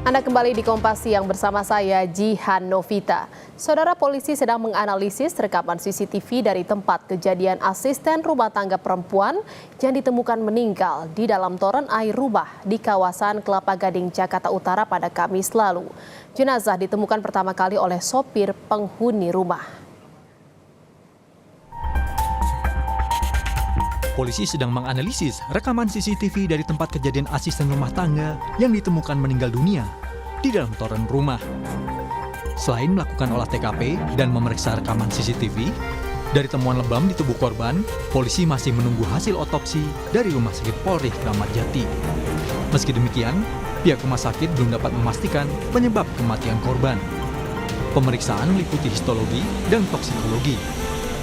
Anda kembali di Kompas Siang bersama saya, Jihan Novita. Saudara, polisi sedang menganalisis rekaman CCTV dari tempat kejadian asisten rumah tangga perempuan yang ditemukan meninggal di dalam toren air rumah di kawasan Kelapa Gading, Jakarta Utara pada Kamis lalu. Jenazah ditemukan pertama kali oleh sopir penghuni rumah. Polisi sedang menganalisis rekaman CCTV dari tempat kejadian asisten rumah tangga yang ditemukan meninggal dunia di dalam toren rumah. Selain melakukan olah TKP dan memeriksa rekaman CCTV, dari temuan lebam di tubuh korban, polisi masih menunggu hasil otopsi dari Rumah Sakit Polri Kramat Jati. Meski demikian, pihak rumah sakit belum dapat memastikan penyebab kematian korban. Pemeriksaan meliputi histologi dan toksikologi.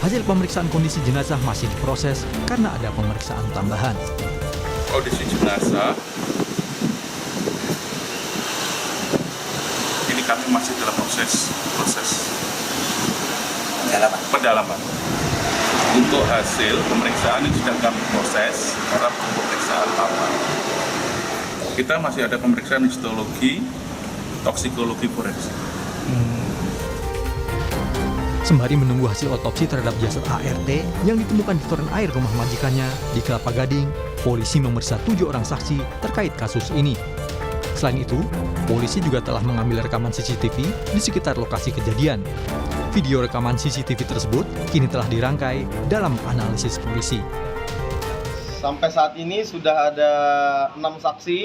Hasil pemeriksaan kondisi jenazah masih diproses karena ada pemeriksaan tambahan. Kondisi jenazah ini kami masih dalam proses pendalaman. Untuk hasil pemeriksaan ini sedang kami proses karena pemeriksaan awal. Kita masih ada pemeriksaan histologi, toksikologi forensik. Sembari menunggu hasil otopsi terhadap jasad ART yang ditemukan di toren air rumah majikannya di Kelapa Gading, polisi memeriksa 7 orang saksi terkait kasus ini. Selain itu, polisi juga telah mengambil rekaman CCTV di sekitar lokasi kejadian. Video rekaman CCTV tersebut kini telah dirangkai dalam analisis polisi. Sampai saat ini sudah ada 6 saksi,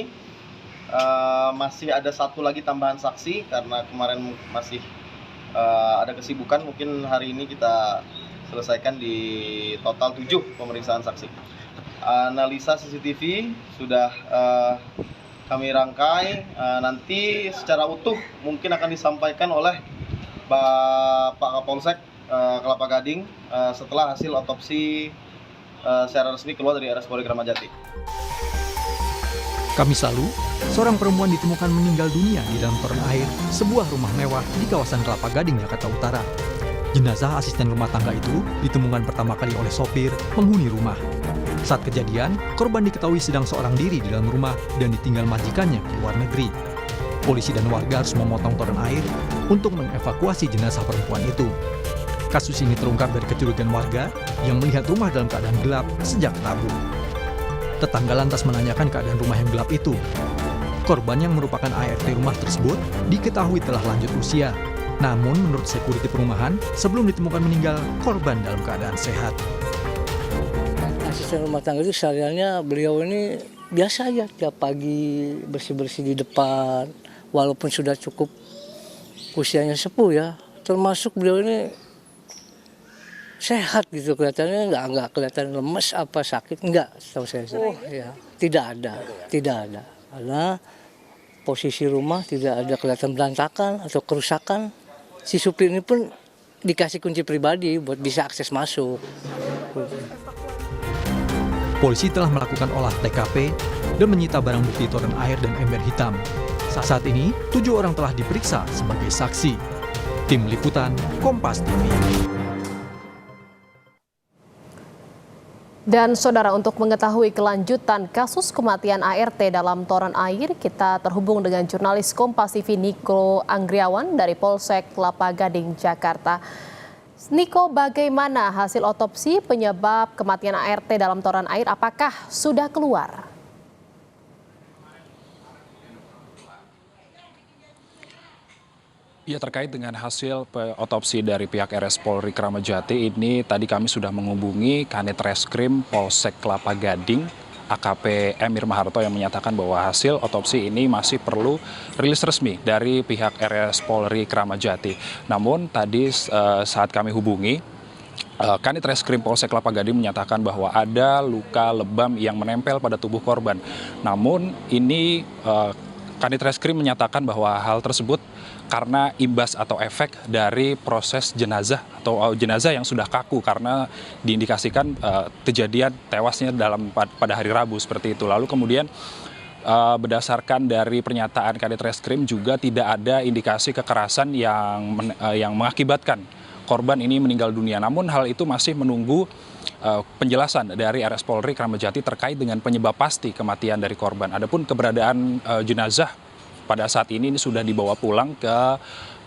masih ada 1 lagi tambahan saksi karena kemarin masih ada kesibukan, mungkin hari ini kita selesaikan di total 7 pemeriksaan saksi. Analisa CCTV sudah kami rangkai, nanti secara utuh mungkin akan disampaikan oleh Pak Kapolsek Kelapa Gading setelah hasil otopsi secara resmi keluar dari RS Polri Kramat Jati. Kamis lalu, seorang perempuan ditemukan meninggal dunia di dalam toren air sebuah rumah mewah di kawasan Kelapa Gading, Jakarta Utara. Jenazah asisten rumah tangga itu ditemukan pertama kali oleh sopir penghuni rumah. Saat kejadian, korban diketahui sedang seorang diri di dalam rumah dan ditinggal majikannya ke luar negeri. Polisi dan warga harus memotong toren air untuk mengevakuasi jenazah perempuan itu. Kasus ini terungkap dari kecurigaan warga yang melihat rumah dalam keadaan gelap sejak Rabu. Tetangga lantas menanyakan keadaan rumah yang gelap itu. Korban yang merupakan ART rumah tersebut diketahui telah lanjut usia. Namun menurut sekuriti perumahan, sebelum ditemukan meninggal, korban dalam keadaan sehat. Asisten rumah tangga itu sehariannya beliau ini biasa aja, tiap pagi bersih-bersih di depan. Walaupun sudah cukup usianya sepuh ya, termasuk beliau ini sehat gitu, kelihatannya nggak kelihatan lemes apa sakit, nggak, setahu saya. Oh ya, tidak ada. Karena posisi rumah tidak ada kelihatan berantakan atau kerusakan. Si supir ini pun dikasih kunci pribadi buat bisa akses masuk. Polisi telah melakukan olah TKP dan menyita barang bukti toren air dan ember hitam. Saat ini, 7 orang telah diperiksa sebagai saksi. Tim Liputan, Kompas TV. Dan saudara, untuk mengetahui kelanjutan kasus kematian ART dalam toren air, kita terhubung dengan jurnalis Kompas TV Niko Anggriawan dari Polsek Kelapa Gading, Jakarta. Niko, bagaimana hasil otopsi penyebab kematian ART dalam toren air? Apakah sudah keluar? Ya, terkait dengan hasil otopsi dari pihak RS Polri Kramat Jati ini, tadi kami sudah menghubungi Kanit Reskrim Polsek Kelapa Gading, AKP M. Irma Harto, yang menyatakan bahwa hasil otopsi ini masih perlu rilis resmi dari pihak RS Polri Kramat Jati. Namun tadi saat kami hubungi, Kanit Reskrim Polsek Kelapa Gading menyatakan bahwa ada luka lebam yang menempel pada tubuh korban. Namun ini Kanit Reskrim menyatakan bahwa hal tersebut karena imbas atau efek dari proses jenazah atau jenazah yang sudah kaku karena diindikasikan kejadian tewasnya pada hari Rabu seperti itu. Lalu kemudian berdasarkan dari pernyataan Kanit Reskrim juga tidak ada indikasi kekerasan yang mengakibatkan korban ini meninggal dunia. Namun hal itu masih menunggu penjelasan dari RS Polri Kramat Jati terkait dengan penyebab pasti kematian dari korban. Adapun keberadaan jenazah pada saat ini sudah dibawa pulang ke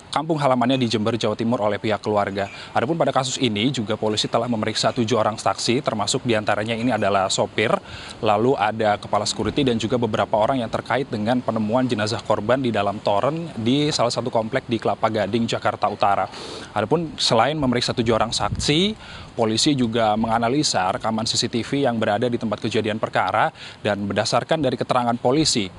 kampung halamannya di Jember, Jawa Timur oleh pihak keluarga. Adapun pada kasus ini juga polisi telah memeriksa 7 orang saksi, termasuk diantaranya ini adalah sopir, lalu ada kepala security dan juga beberapa orang yang terkait dengan penemuan jenazah korban di dalam toren di salah satu komplek di Kelapa Gading, Jakarta Utara. Adapun selain memeriksa 7 orang saksi, polisi juga menganalisa rekaman CCTV yang berada di tempat kejadian perkara dan berdasarkan dari keterangan polisi,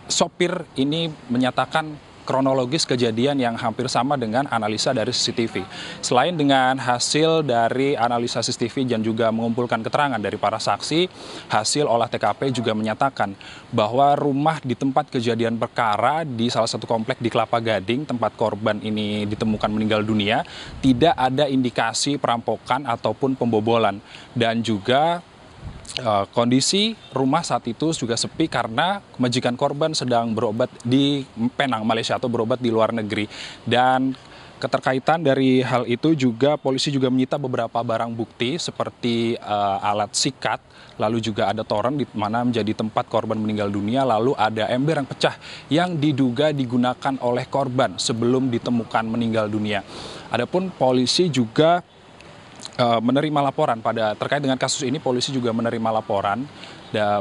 sopir ini menyatakan kronologis kejadian yang hampir sama dengan analisa dari CCTV. Selain dengan hasil dari analisa CCTV dan juga mengumpulkan keterangan dari para saksi, hasil olah TKP juga menyatakan bahwa rumah di tempat kejadian perkara di salah satu komplek di Kelapa Gading, tempat korban ini ditemukan meninggal dunia, tidak ada indikasi perampokan ataupun pembobolan. Dan juga kondisi rumah saat itu juga sepi karena majikan korban sedang berobat di Penang, Malaysia, atau berobat di luar negeri. Dan keterkaitan dari hal itu juga polisi juga menyita beberapa barang bukti seperti alat sikat, lalu juga ada toren di mana menjadi tempat korban meninggal dunia, lalu ada ember yang pecah yang diduga digunakan oleh korban sebelum ditemukan meninggal dunia. Adapun polisi juga menerima laporan terkait dengan kasus ini. Polisi juga menerima laporan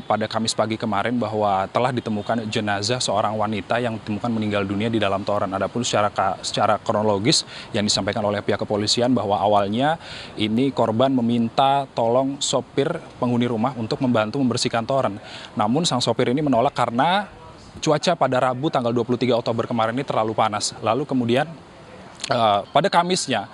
pada Kamis pagi kemarin bahwa telah ditemukan jenazah seorang wanita yang ditemukan meninggal dunia di dalam toren. Adapun secara kronologis yang disampaikan oleh pihak kepolisian bahwa awalnya ini korban meminta tolong sopir penghuni rumah untuk membantu membersihkan toren. Namun sang sopir ini menolak karena cuaca pada Rabu tanggal 23 Oktober kemarin ini terlalu panas. Lalu kemudian pada Kamisnya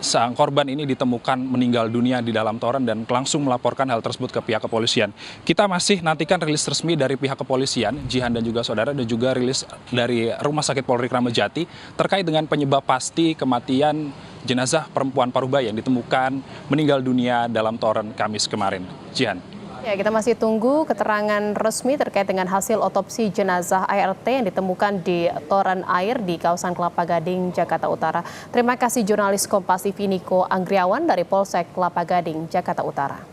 sang korban ini ditemukan meninggal dunia di dalam toren dan langsung melaporkan hal tersebut ke pihak kepolisian. Kita masih nantikan rilis resmi dari pihak kepolisian, Jihan dan juga saudara, dan juga rilis dari Rumah Sakit Polri Kramat Jati terkait dengan penyebab pasti kematian jenazah perempuan Parubaya yang ditemukan meninggal dunia dalam toren Kamis kemarin. Jihan. Ya, kita masih tunggu keterangan resmi terkait dengan hasil otopsi jenazah ART yang ditemukan di toren air di kawasan Kelapa Gading, Jakarta Utara. Terima kasih jurnalis Kompas TV Niko Anggriawan dari Polsek Kelapa Gading, Jakarta Utara.